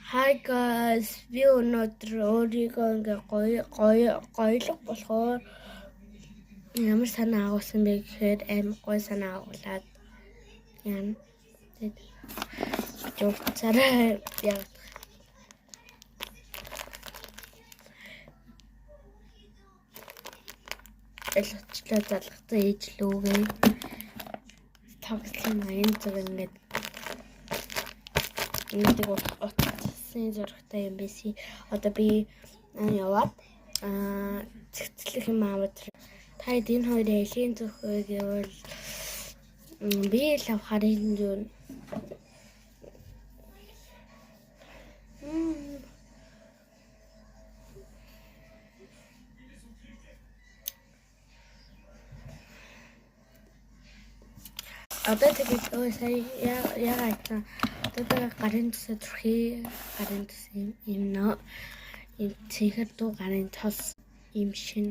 Hi guys, би өнөөдөр өөрийгөө ингээ гоёлог болохоор ямар санаа агуулсан бэ гэхээр амар гоё санаа агуулад яана. Тэгэд журцаараа яг элочлоо залгацсан ээжлүүгээ тогтлын аян зүг ингээд утсан зурагтай юм байсан. Одоо би яваад цэцлэх юм аваад таад энэ хоёрын элийн зөвхөө гэвэл би л авахаар энэ юу одоо тэгээд сая яагаад одоо гарын төсөө төрхий гарын төсөө юм нөө энэ цэхэр дуу гарын тос юм шин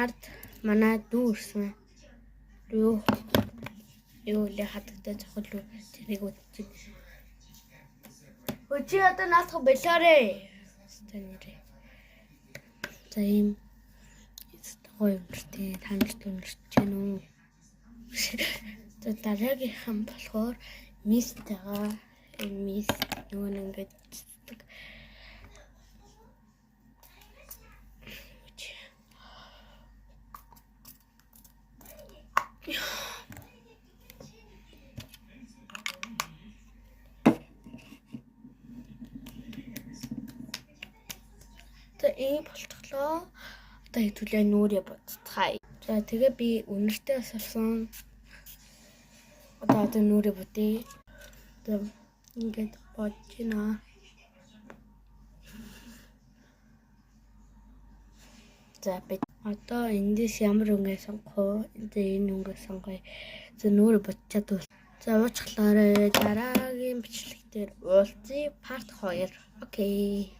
ард манай дүүрсэн юу л хатагтай зохиол руу тэрийг үтчих. Өчи одоо наадах болоорой. Станирэ. За юм гоё юмртэй таньж дүнэрч гэнэ үү. За дараагийнхан болохоор мистага мис нөгөө ингээд ийм болчихлоо. Одоо хэдүүлээ нүрээ бодцгаая. За тэгээ би үнэртэй асуусан. Одоо нүрээ бүтээ. Одоо ингээд бодож байна. За би одоо эндээс ямар өнгө сонгох вэ? Энэ өнгө сонгоё. За нүрээ бодчиад бол. За уучлаарай. Дараагийн бичлэг дээр уулзъя. Part 2. Окей.